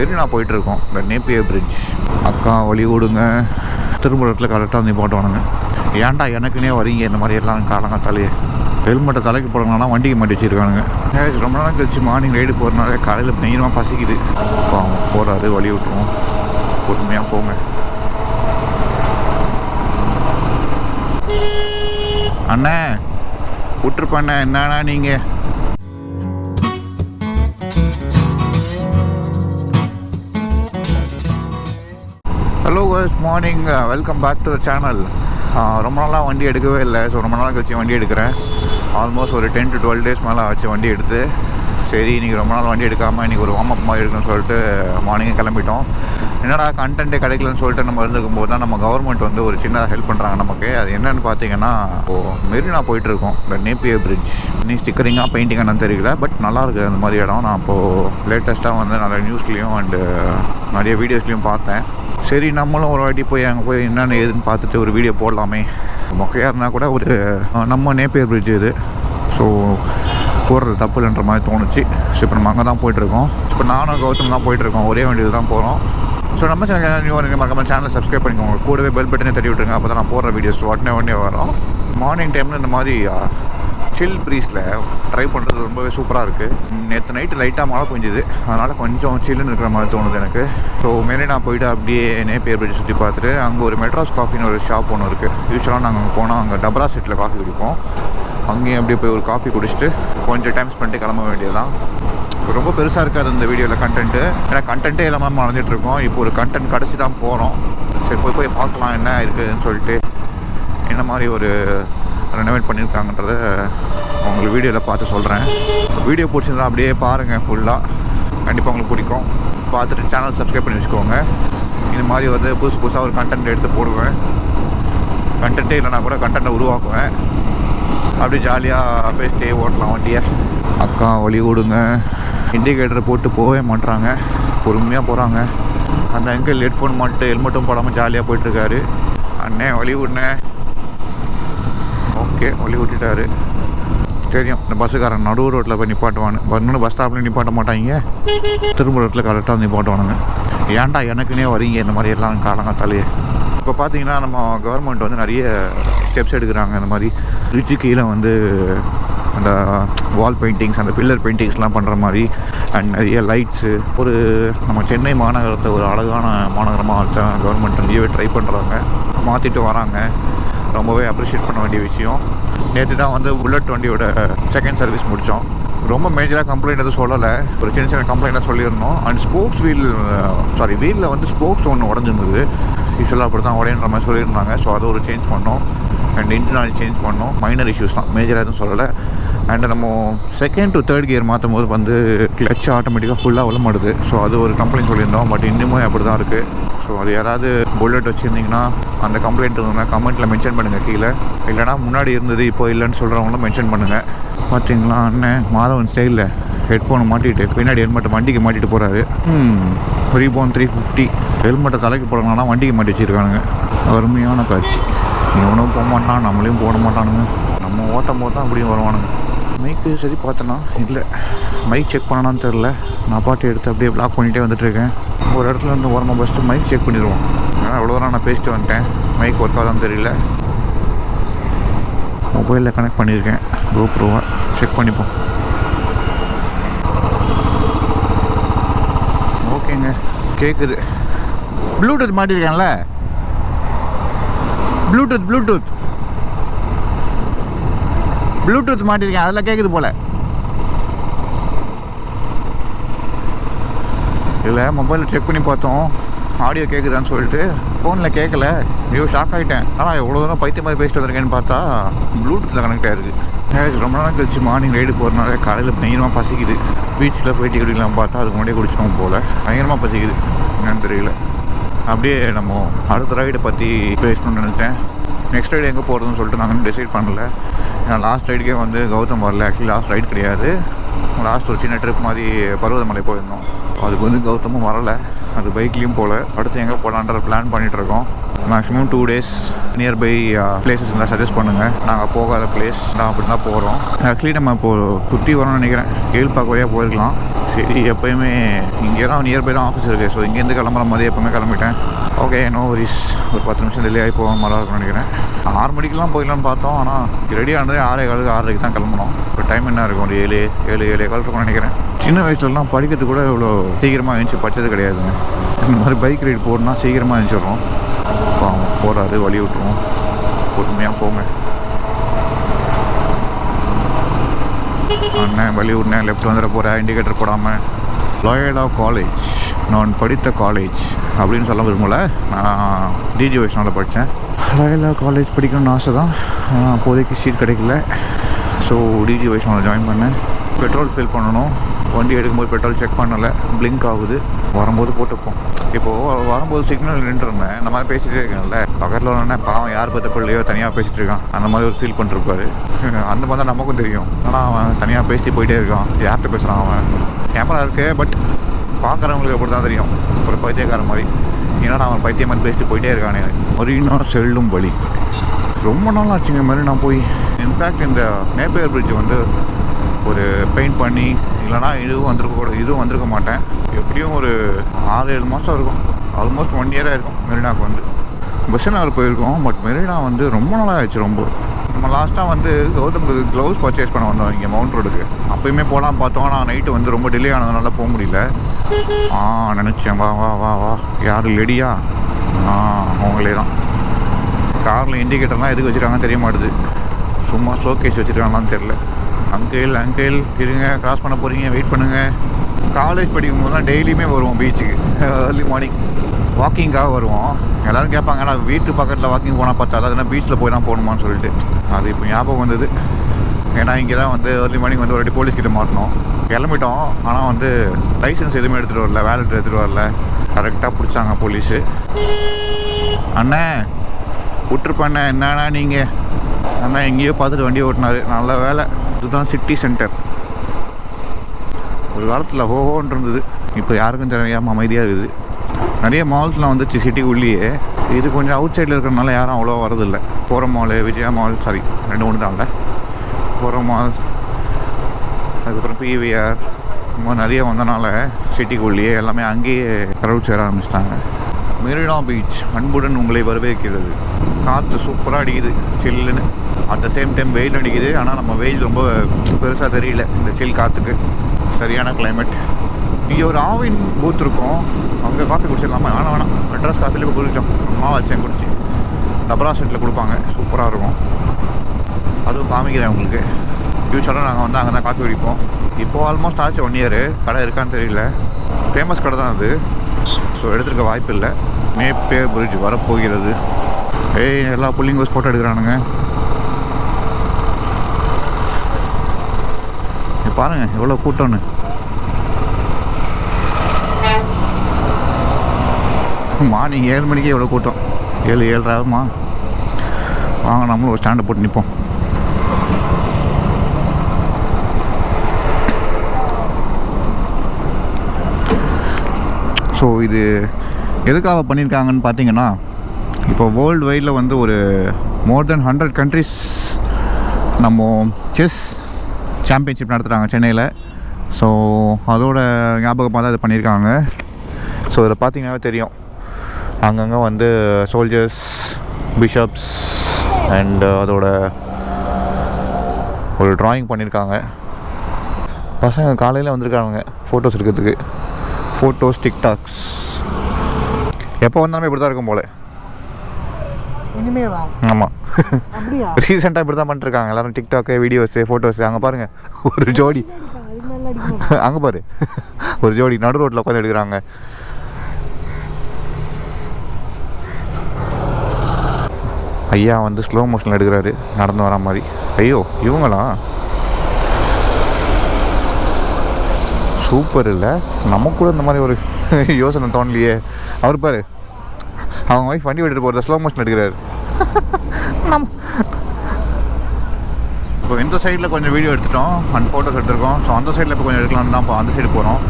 மெரினா போயிட்டுருக்கோம். இந்த Napier bridge. அக்கா வழி விடுங்க, திரும்புறத்தில் கரெக்டாக வந்து போட்டுவானுங்க. ஏன்டா எனக்குன்னே வரீங்க இந்த மாதிரி எல்லாம் காலங்காத்தாலேயே. ஹெல்மெட்டை தலைக்கு போடணும்னா வண்டிக்கு மாட்டி வச்சுருக்கானுங்க. ரொம்ப நாள் கழிச்சு மார்னிங் ரைடு போகிறனால காலையில் மெயினாக பசிக்குது. இப்போ அவங்க போகிறாரு, வழி விட்டுருவோம். பொறுமையாக போங்க. அண்ணே விட்டுருப்பண்ணே, என்னண்ணா நீங்கள்? Hello good morning, welcome back to the channel. ரொம்ப நாளாக வண்டி எடுக்கவே இல்லை. ஸோ ரொம்ப நாள் கழிச்சு வண்டி எடுக்கிறேன். ஆல்மோஸ்ட் ஒரு 10 to 12 days மேலே ஆச்சு வண்டி எடுத்து. சரி, இன்றைக்கி ரொம்ப நாள் வண்டி எடுக்காமல் இன்றைக்கி ஒரு வார்ம் அப் மாதிரி இருக்குன்னு சொல்லிட்டு மார்னிங்கே கிளம்பிட்டோம். என்னடா கண்டென்ட்டே கிடைக்கலன்னு சொல்லிட்டு நம்ம இருந்துக்கும் போது தான் நம்ம கவர்மெண்ட் வந்து ஒரு சின்ன ஹெல்ப் பண்ணுறாங்க நமக்கு. அது என்னென்னு பார்த்தீங்கன்னா, இப்போது மெரினா போயிட்டுருக்கோம். இந்த நேப்பியர் பிரிட்ஜ் இன்னும் ஸ்டிக்கரிங்காக பெயிண்டிங்கானு தெரியல, பட் நல்லாயிருக்கு அந்த மாதிரி இடம். நான் இப்போது லேட்டஸ்ட்டாக வந்து நிறைய நியூஸ்லேயும் அண்டு நிறைய வீடியோஸ்லேயும் பார்த்தேன். சரி, நம்மளும் ஒரு வாட்டி போய் அங்கே போய் என்னென்னு ஏதுன்னு பார்த்துட்டு ஒரு வீடியோ போடலாமே. மொக்கையாக இருந்தால் கூட ஒரு நம்ம நேப்பியர் பிரிட்ஜ் இது. ஸோ போடுறது தப்பு இல்லைன்ற மாதிரி தோணுச்சு. ஸோ இப்போ நம்ம அங்கே தான் போயிட்டுருக்கோம். இப்போ நானும் கௌதம் தான் போயிட்டுருக்கோம். ஒரே வண்டியில் தான் போகிறோம். ஸோ நம்ம சேனல் நியூ வரீங்க, மறக்காம சேனலை சப்ஸ்கிரைப் பண்ணிக்கோங்க. கூடவே பெல் பட்டனே தட்டி விட்டுருங்க. அப்போ தான் நான் போடுற வீடியோஸ் உடனே வரும். மார்னிங் டைமில் இந்த மாதிரி சில் ப்ரீஸில் ட்ரை பண்ணுறது ரொம்பவே சூப்பராக இருக்குது. நேற்று நைட்டு லைட்டாக மழை பெஞ்சுது, அதனால் கொஞ்சம் சில்லுன்னு இருக்கிற மாதிரி தோணுது எனக்கு. ஸோ மெரினா போயிட்டு அப்படியே நேப்பியர் பிரிட்ஜ் சுற்றி பார்த்துட்டு அங்கே ஒரு மெட்ராஸ் காஃபின்னு ஒரு ஷாப் ஒன்று இருக்குது. யூஸ்வலாக நாங்கள் அங்கே போனால் அங்கே டப்ரா செட்டில் காஃபி குடிப்போம். அங்கேயும் அப்படியே போய் ஒரு காஃபி குடிச்சிட்டு கொஞ்சம் டைம் ஸ்பெண்ட் கிளம்ப வேண்டியது தான். ரொம்ப பெருசாக இருக்காது இந்த வீடியோவில் கண்டென்ட்டு. ஏன்னா கண்டென்ட்டே இல்லாமல் மறந்துட்டுருக்கோம். இப்போ ஒரு கண்டென்ட் கடைசி தான் போகிறோம். சரி, போய் பார்க்கலாம் என்ன இருக்குதுன்னு சொல்லிட்டு, என்ன மாதிரி ஒரு ரெனோவேட் பண்ணியிருக்காங்கன்றத உங்களுக்கு வீடியோவில் பார்த்து சொல்கிறேன். வீடியோ பிடிச்சிருந்தா அப்படியே பாருங்கள் ஃபுல்லாக. கண்டிப்பாக உங்களுக்கு பிடிக்கும். பார்த்துட்டு சேனல் சப்ஸ்கிரைப் பண்ணி வச்சுக்கோங்க. இது மாதிரி வந்து புதுசாக ஒரு கண்டென்ட் எடுத்து போடுவேன். கண்டென்ட்டே இல்லைனா கூட கண்டென்ட்டை உருவாக்குவேன். அப்படி ஜாலியாக பேசிட்டே ஓட்டலாம் வண்டியை. அக்கா வழி விடுங்க, இண்டிகேட்டர் போட்டு போகவே மாட்டுறாங்க, பொறுமையாக போகிறாங்க. அந்த அங்கிள் ஹெட்ஃபோன் மாட்டு ஹெல்மெட்டும் போடாமல் ஜாலியாக போயிட்டுருக்காரு. அண்ணே வழி விடுனே. ஓகே, வழி விட்டுட்டாரு. தெரியும், இந்த பஸ்ஸுக்காரன் நடு ரோட்டில் போய் நிப்பாட்டுவானு. இன்னொன்று பஸ் ஸ்டாப்லேயும் நிப்பாட்ட மாட்டாங்க, திரும்ப ரோட்டில் கரெக்டாக வந்து நிப்பாட்டுவானுங்க. ஏன்டா எனக்குன்னே வரீங்க இந்த மாதிரி எல்லாம் காலங்காத்தாலேயே. இப்போ பார்த்தீங்கன்னா நம்ம கவர்மெண்ட் வந்து நிறைய ஸ்டெப்ஸ் எடுக்கிறாங்க. இந்த மாதிரி ரிட்ஜு கீழே வந்து அந்த வால் பெயிண்டிங்ஸ், அந்த பில்லர் பெயிண்டிங்ஸ்லாம் பண்ணுற மாதிரி, அண்ட் நிறைய லைட்ஸு. ஒரு நம்ம சென்னை மாநகரத்தை ஒரு அழகான மாநகரமாக கவர்மெண்ட் நிறையவே ட்ரை பண்ணுறாங்க, மாற்றிட்டு வராங்க. ரொம்பவே அப்ரிஷியேட் பண்ண வேண்டிய விஷயம். நேற்று தான் வந்து புல்லட் வண்டியோட செகண்ட் சர்வீஸ் முடித்தோம். ரொம்ப மேஜராக கம்ப்ளைண்ட் எதுவும் சொல்லலை, ஒரு சின்ன கம்ப்ளைண்ட்டாக சொல்லியிருந்தோம். அண்ட் ஸ்போக்ஸ் வீலில் வந்து ஸ்போக்ஸ் ஒன்று உடஞ்சிருந்தது. யூஸ்வலாக அப்படி தான் உடையன்ற மாதிரி சொல்லியிருந்தாங்க. ஸோ அதை ஒரு சேஞ்ச் பண்ணோம். அண்ட் இன்ஜின் ஆயில் சேஞ்ச் பண்ணோம். மைனர் இஷ்யூஸ் தான், மேஜராக எதுவும் சொல்லலை. அண்ட் நம்ம செகண்ட் டு தேர்ட் கியர் மாற்றும் போது வந்து கிளச் ஆட்டோமேட்டிக்காக ஃபுல்லாக விழமாடுது. ஸோ அது ஒரு கம்ப்ளைண்ட் சொல்லியிருந்தோம். பட் இன்னுமே அப்படி தான் இருக்குது. ஸோ அது யாராவது புல்லட் வச்சுருந்தீங்கன்னா அந்த கம்ப்ளைண்ட் இருந்ததுன்னா கமெண்ட்டில் மென்ஷன் பண்ணுங்கள் கீழே. இல்லைனா முன்னாடி இருந்தது இப்போ இல்லைன்னு சொல்கிறவங்களும் மென்ஷன் பண்ணுங்கள். பார்த்தீங்களா, அண்ணன் மாதவன் ஸ்டைலில் ஹெட்ஃபோனை மாட்டிட்டு பின்னாடி ஹெல்மெட்டை வண்டிக்கு மாட்டிட்டு போகிறாரு. ரீபோன் 350 ஹெல்மெட்டை தலைக்கு போடணும்னா வண்டிக்கு மாட்டி வச்சுருக்கானுங்க. அருமையான காட்சி. இவனும் போக மாட்டான், நம்மளையும் போட மாட்டானுங்க. நம்ம ஓட்டும் போது தான் அப்படியும் வருவானுங்க. மைக்கு சரி பார்த்தனா இல்லை, மைக் செக் பண்ணனான்னு தெரில. நான் பாட்டு எடுத்து அப்படியே பிளாக் பண்ணிகிட்டே வந்துட்டுருக்கேன். ஒரு இடத்துல இருந்து ஓரமாக ஃபஸ்ட்டு மைக் செக் பண்ணிடுவோம். ஏன்னா அவ்வளோ தூரம் நான் பேசிட்டு வந்துட்டேன். மைக் ஒர்க் ஆகுதான்னு தெரியல. மொபைலில் கனெக்ட் பண்ணியிருக்கேன், கோப்ரோவை செக் பண்ணிப்போம். ஓகேங்க, கேட்குது. ப்ளூடூத் மாட்டிருக்கேன்ல, ப்ளூடூத் மாட்டிருக்கேன், அதில் கேட்குது போல். இல்லை, மொபைலில் செக் பண்ணி பார்த்தோம், ஆடியோ கேட்குதான்னு சொல்லிட்டு. ஃபோனில் கேட்கல. ஐயோ, ஷாக் ஆகிட்டேன். ஆனால் எவ்வளோ தூரம் பைத்தியம் மாதிரி பேசிட்டு வந்திருக்கேன்னு பார்த்தா ப்ளூடூத்தில் கனெக்ட் ஆகிருக்கு. ரொம்ப நாள் கழிச்சு மார்னிங் ரைடு போகிறனால காலையில் பயங்கரமாக பசிக்குது. பீச்சில் போயிட்டு குடிக்கலாம் பார்த்தா அதுக்கு முன்னாடியே குடிச்சிட்டோம் போல். பயங்கரமாக பசிக்குது, என்னன்னு தெரியல. அப்படியே நம்ம அடுத்த ரைடை பற்றி பேசணும்னு நினச்சேன். நெக்ஸ்ட் ரைடு எங்கே போகிறதுன்னு சொல்லிட்டு நாங்கள் டிசைட் பண்ணல. ஏன்னா லாஸ்ட் ரைடுக்கே வந்து கௌதம் வரல. ஆக்சுவலி லாஸ்ட் ரைடு கிடையாது, லாஸ்ட் ஒரு சின்ன ட்ரிப் மாதிரி பருவதமலை போயிருந்தோம். அதுக்கு வந்து கௌதமும் வரலை, அது பைக்லேயும் போகல. அடுத்து எங்கே போகலான்ற பிளான் பண்ணிகிட்ருக்கோம். மேக்ஸிமம் 2 days நியர்பை பிளேசஸ் இருந்தால் சஜஸ்ட் பண்ணுங்கள். நாங்கள் போகாத பிளேஸ் தான் அப்படி தான் போகிறோம். ஆக்சுவலி நம்ம இப்போது சுற்றி வரோம்னு நினைக்கிறேன். கேள்பாக்க வழியாக போயிருக்கலாம். சரி எப்போயுமே இங்கே தான் நியர்பை தான் ஆஃபீஸ் இருக்குது. ஸோ இங்கேருந்து கிளம்புற மாதிரி எப்போவுமே கிளம்பிட்டேன். Okay no worries. ஒரு 10 நிமிஷம் டிலே ஆகி போக நல்லா இருக்கும்னு நினைக்கிறேன். 6 மணிக்கெலாம் போயிடலான்னு பார்த்தோம். ஆனால் ரெடி ஆனதே 6:15 தான் கிளம்பணும். இப்போ டைம் என்ன இருக்கும், ஒரு 7:15 இருக்கும்னு நினைக்கிறேன். சின்ன வயசுலலாம் படிக்கிறது கூட இவ்வளோ சீக்கிரமாக எழுந்துச்சி படித்தது கிடையாதுங்க. இந்த மாதிரி பைக் ரைடு போடணும்னா சீக்கிரமாக எழுந்துச்சிடுறோம். இப்போ அவங்க போகிறாரு, வழி விட்டுருவோம். பொறுமையாக போங்க அண்ணன். வழி விட்னேன், லெஃப்ட் வந்துட போகிறேன் இண்டிகேட்டர் போடாமல். லோயடா காலேஜ் நான் படித்த காலேஜ் அப்படின்னு சொல்ல விரும்பல. நான் டிஜி வைஷ்ணவில் படித்தேன். லோயலா காலேஜ் படிக்கணும்னு ஆசை தான். அப்போதைக்கு சீட் கிடைக்கல. ஸோ டிஜி வைஷ்ணவில் ஜாயின் பண்ணேன். பெட்ரோல் ஃபில் பண்ணணும். வண்டி எடுக்கும்போது பெட்ரோல் செக் பண்ணலை, பிளிங்க் ஆகுது. வரும்போது போட்டுப்போம். இப்போது வரும்போது சிக்னல் நின்றுருந்தேன். இந்த மாதிரி பேசிகிட்டே இருக்கேன்ல, பக்கத்தில் ஒன்று பாவம் யார் பற்ற பிள்ளையோ தனியாக பேசிகிட்டு இருக்கான். அந்த மாதிரி ஒரு ஃபீல் பண்ணிருப்பாரு. அந்த மாதிரி தான் நமக்கும் தெரியும். ஆனால் அவன் தனியாக பேசிட்டு போயிட்டே இருக்கான். யார்கிட்ட பேசுகிறான் அவன்? கேமரா இருக்கு, பட் பார்க்குறவங்களுக்கு அப்படி தான் தெரியும், ஒரு பைத்தியக்கார மாதிரி. ஏன்னா அவன் பைத்தியம் மாதிரி பேசிட்டு போயிட்டே இருக்கானே. மெரினா செல்லும் வழி ரொம்ப நாள் ஆச்சுங்க மெரினா போய். இன்ஃபேக்ட் இந்த நேப்பியர் பிரிட்ஜ் வந்து ஒரு பெயிண்ட் பண்ணி இல்லைனா இதுவும் வந்திருக்க மாட்டேன். எப்படியும் ஒரு 6-7 மாதம் இருக்கும். ஆல்மோஸ்ட் 1 இயராக இருக்கும் மெரினாவுக்கு வந்து. பஸ் நகர் போயிருக்கோம், பட் மெரினா வந்து ரொம்ப நாளாக ஆயிடுச்சு. ரொம்ப நம்ம லாஸ்ட்டாக வந்து கௌதமுக்கு க்ளவுஸ் பர்ச்சேஸ் பண்ண வந்தோம் இங்கே மவுண்ட் ரோடுக்கு. அப்போயுமே போகலாம் பார்த்தோம். ஆனால் நைட்டு வந்து ரொம்ப டிலே ஆனதுனால போக முடியல. நினச்சேன் வா வா வா வா யார் லேடியா? அவங்களே தான். காரில் இண்டிகேட்டர்லாம் எதுக்கு வச்சுருக்காங்கன்னு தெரிய மாட்டுது. சும்மா ஷோகேஸ் வச்சுருக்காங்களான்னு தெரில. அங்கிள் இருங்க, கிராஸ் பண்ண போகிறீங்க, வெயிட் பண்ணுங்கள். காலேஜ் படிக்கும் போதுலாம் டெய்லியுமே வருவோம் பீச்சுக்கு. ஏர்லி மார்னிங் வாக்கிங்காக வருவோம். எல்லோரும் கேட்பாங்க, ஆனால் வீட்டு பக்கத்தில் வாக்கிங் போனால் பார்த்தா அதுனா பீச்சில் போய் தான் போகணுமான்னு சொல்லிட்டு. அது இப்போ ஞாபகம் வந்தது. ஏன்னா இங்கே தான் வந்து ஏர்லி மார்னிங் வந்து ஒரு வாட்டி போலீஸ்கிட்ட மாட்டணும். கிளம்பிட்டோம், ஆனால் வந்து லைசன்ஸ் எதுவுமே எடுத்துகிட்டு வரல, வேலட் எடுத்துகிட்டு வரல. கரெக்டாக பிடிச்சாங்க போலீஸு. அண்ணே விட்டுருப்பண்ணே, என்னண்ணா நீங்கள் அண்ணா எங்கேயோ பார்த்துட்டு வண்டி ஓட்டினார். நல்ல வேலை. இதுதான் சிட்டி சென்டர். ஒரு காலத்தில் ஹோஹோன்னு இருந்தது. இப்போ யாருக்கும் தெரியாமல் அமைதியாக இருக்குது. நிறைய மால்ஸ்லாம் வந்துச்சு சிட்டிக்குள்ளேயே. இது கொஞ்சம் அவுட் சைடில் இருக்கிறனால யாரும் அவ்வளோ வரதில்லை. போகிற மால், விஜயா மால், சாரி 2 தான்ல. போகிற மால், அதுக்கப்புறம் பிவிஆர், இந்த மாதிரி நிறைய வந்தனால சிட்டிக்குள்ளேயே எல்லாமே அங்கேயே க்ரௌட் சேர ஆரம்பிச்சிட்டாங்க. மெரினா பீச் அன்புடன் உங்களை வரவேற்கிறது. காற்று சூப்பராக அடிக்குது, சில்லுன்னு. அட் த சேம் டைம் வெயில் அடிக்குது. ஆனால் நம்ம வெயில் ரொம்ப பெருசாக தெரியல இந்த சில் காற்றுக்கு. சரியான கிளைமேட். இங்கே ஒரு ஆவின் பூத் இருக்கும், அங்கே காஃபி குடிச்சிடலாமா? வேணாம், மெட்ராஸ் காஃபியில் போய் குடிக்கலாம். ரொம்ப வச்சேன் குடிச்சு. டபரா செட்டில் கொடுப்பாங்க, சூப்பராக இருக்கும். அதுவும் காமிக்கிறேன் உங்களுக்கு. ஃபியூச்சரில் நாங்கள் வந்து அங்கே தான் காஃபி குடிப்போம். இப்போது ஆல்மோஸ்ட் ஆச்சு 1 இயர். கடை இருக்கான்னு தெரியல. ஃபேமஸ் கடை தான் அது. ஸோ எடுத்துருக்க வாய்ப்பு இல்லை. நேப்பியர் பிரிட்ஜ் வரப்போகிறது. எல்லா புள்ளிங்கோஸ் ஃபோட்டோ எடுக்கிறானுங்க. பாருங்கள் எவ்வளோ கூட்டம்னு. மார்னிங் 7 மணிக்கே எவ்வளோ கூட்டம். 7-7:30 ஆகுமா? வாங்க நம்மளும் ஒரு ஸ்டாண்டை போட்டு நிற்போம். ஸோ இது எதுக்காக பண்ணியிருக்காங்கன்னு பார்த்தீங்கன்னா, இப்போ வேர்ல்டு வைடில் வந்து ஒரு மோர் தென் 100 கண்ட்ரிஸ் நம்ம செஸ் சாம்பியன்ஷிப் நடத்துகிறாங்க சென்னையில். ஸோ அதோட ஞாபகமாக தான் இது பண்ணியிருக்காங்க. ஸோ இதில் பார்த்தீங்கன்னா தெரியும், அங்கங்கே வந்து சோல்ஜர்ஸ், பிஷப்ஸ் அண்ட் அதோட ஒரு ட்ராயிங் பண்ணியிருக்காங்க. பசங்க காலையில் வந்திருக்காங்க ஃபோட்டோஸ் எடுக்கிறதுக்கு. ஃபோட்டோஸ், டிக்டாக்ஸ் எப்போ வந்தாலுமே இப்படி தான் இருக்கும் போல். ஆமாம், ரீசெண்டாக இப்படி தான் பண்ணிட்டுருக்காங்க எல்லோரும். TikTok, videos, photos. அங்கே பாருங்கள் ஒரு ஜோடி, அங்கே பாரு ஒரு ஜோடி நடு ரோட்டில் உட்காந்து எடுக்கிறாங்க. ஐயா வந்து ஸ்லோ மோஷனில் எடுக்கிறாரு, நடந்து வர மாதிரி. ஐயோ இவங்களா சூப்பர் இல்லை? நமக்கு கூட இந்த மாதிரி ஒரு யோசனை தோணலையே. அவர் பாரு, அவங்க ஒய்ஃப் வண்டி விட்டுட்டு போகிறத ஸ்லோ மோஷன் எடுக்கிறாரு. இப்போ இந்த சைடில் கொஞ்சம் வீடியோ எடுத்துட்டோம் அண்ட் ஃபோட்டோஸ் எடுத்துருக்கோம். ஸோ அந்த சைடில் இப்போ கொஞ்சம் எடுக்கலான்னு தான் இப்போ அந்த சைடு போகிறோம்.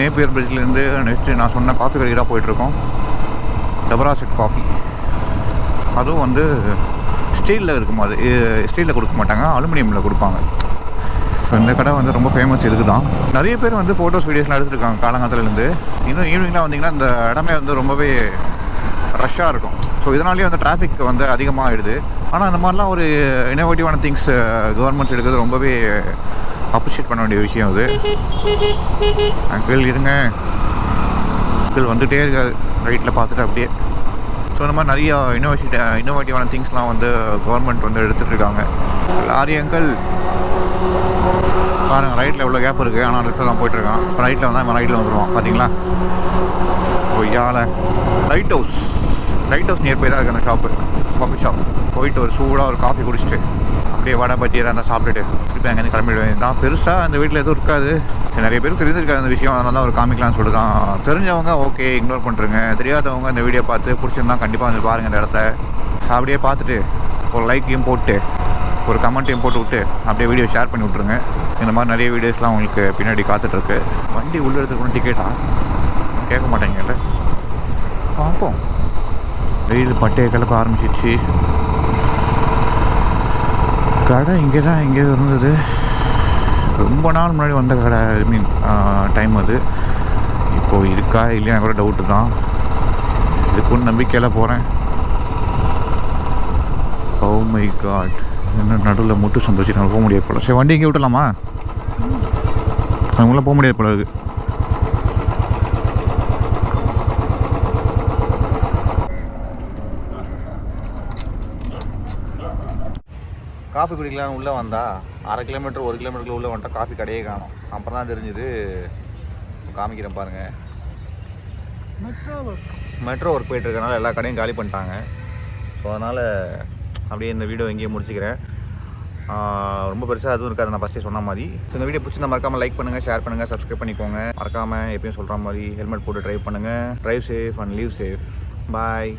நேப்பியர் பிரிட்ஜ்லேருந்து நெக்ஸ்ட்டு நான் சொன்ன காஃபி கடைக்கு தான் போயிட்டுருக்கோம். டபராசெட் காஃபி. அதுவும் வந்து ஸ்டீலில் இருக்கும். அது ஸ்டீலில் கொடுக்க மாட்டாங்க, அலுமினியமில் கொடுப்பாங்க. ஸோ இந்த கடை வந்து ரொம்ப ஃபேமஸ் இதுக்கு தான். நிறைய பேர் வந்து ஃபோட்டோஸ் வீடியோஸ்லாம் எடுத்துருக்காங்க காலங்காலத்துலேருந்து. இன்னும் ஈவினிங்லாம் வந்திங்கன்னா இந்த இடமே வந்து ரொம்பவே ரஷ்ஷாக இருக்கும். ஸோ இதனாலேயே வந்து டிராஃபிக் வந்து அதிகமாகிடுது. ஆனால் இந்த மாதிரிலாம் ஒரு இன்னோவேட்டிவான திங்ஸ் கவர்மெண்ட்ஸ் எடுக்கிறது ரொம்பவே அப்ரிஷியேட் பண்ண வேண்டிய விஷயம் அது. அங்கிள் இருங்க, அங்கிள் வந்துகிட்டே இருக்காரு ரைட்டில் பார்த்துட்டு அப்படியே. ஸோ இந்த மாதிரி நிறையா இன்னோவேட்டிவான திங்ஸ்லாம் வந்து கவர்மெண்ட் வந்து எடுத்துகிட்டு இருக்காங்க. லாரி அங்கிள் பாருங்கள், ரைட்டில் எவ்வளோ கேப் இருக்குது, ஆனால் லெஃப்ட்டில் தான் போயிட்டுருக்கான். இப்போ ரைட்டில் வந்தால் இவன் ரைட்டில் வந்துடுவான். பார்த்தீங்களா? ஒய்யால லைட் ஹவுஸ் நியர்பை தான் இருக்குது அந்த ஷாப்பு, காஃபி ஷாப். போயிட்டு ஒரு சூடாக ஒரு காஃபி குடிச்சிட்டு அப்படியே வடை பஜ்ஜி இருந்தால் சாப்பிட்டுட்டு திருப்பி அங்கேருந்து கிளம்பிடுவேன். தான் பெருசாக அந்த வீட்டில் எதுவும் இருக்காது. நிறைய பேர் தெரிஞ்சிருக்காது அந்த விஷயம், அதனால தான் ஒரு காமிக்கலாம்னு சொல்லிட்டு தான். தெரிஞ்சவங்க ஓகே இக்னோர் பண்ணுறேங்க, தெரியாதவங்க இந்த வீடியோ பார்த்து பிடிச்சிருந்தா கண்டிப்பாக வந்து பாருங்கள் இந்த இடத்த. அப்படியே பார்த்துட்டு ஒரு லைக்கையும் போட்டு ஒரு கமெண்ட்டையும் போட்டு விட்டு அப்படியே வீடியோ ஷேர் பண்ணி விட்ருங்க. இந்த மாதிரி நிறைய வீடியோஸ்லாம் உங்களுக்கு பின்னாடி காத்துட்ருக்கு. வண்டி உள்ளே எடுத்துக்கணும் டிக்கெட்டா கேட்க மாட்டேங்கல்ல. பார்ப்போம். வெயில் பட்டையை கிளப்ப ஆரம்பிச்சிச்சு. கடை இங்கே தான் எங்கேயோ இருந்தது. ரொம்ப நாள் முன்னாடி வந்த கடை, ஐ மீன் டைம் அது. இப்போது இருக்கா இல்லையா கூட டவுட்டு தான். இதுக்குன்னு நம்பிக்கையில் போகிறேன். ஓ மை காட், என்ன நடுவில் முட்டு சந்தோஷம் நம்ம போக முடியாது போல. சரி வண்டி இங்கே விட்டுலாமா? அவங்களாம் போக முடியாது போல இருக்குது. காஃபி குடிக்கலான்னு உள்ளே வந்தால் 1/2 கிலோமீட்டர் 1 கிலோமீட்டருக்கு உள்ளே வந்துட்டால் காஃபி கடையே காணும். அப்புறம் தான் தெரிஞ்சுது. காமிக்கிறேன் பாருங்கள். மெட்ரோ ஒர்க் போயிட்டுருக்கனால எல்லா கடையும் காலி பண்ணிட்டாங்க. ஸோ அதனால் அப்படியே இந்த வீடியோ எங்கேயும் முடிச்சுக்கிறேன். ரொம்ப பெருசாக அதுவும் இருக்காது, நான் ஃபஸ்ட்டே சொன்ன மாதிரி. ஸோ இந்த வீடியோ பிடிச்சி மறக்காமல் லைக் பண்ணுங்கள், ஷேர் பண்ணுங்கள், சப்ஸ்கிரைப் பண்ணிக்கோங்க. மறக்காமல் எப்பயும் சொல்கிற மாதிரி ஹெல்மெட் போட்டு ட்ரைவ் பண்ணுங்கள். Drive safe and leave safe. Bye.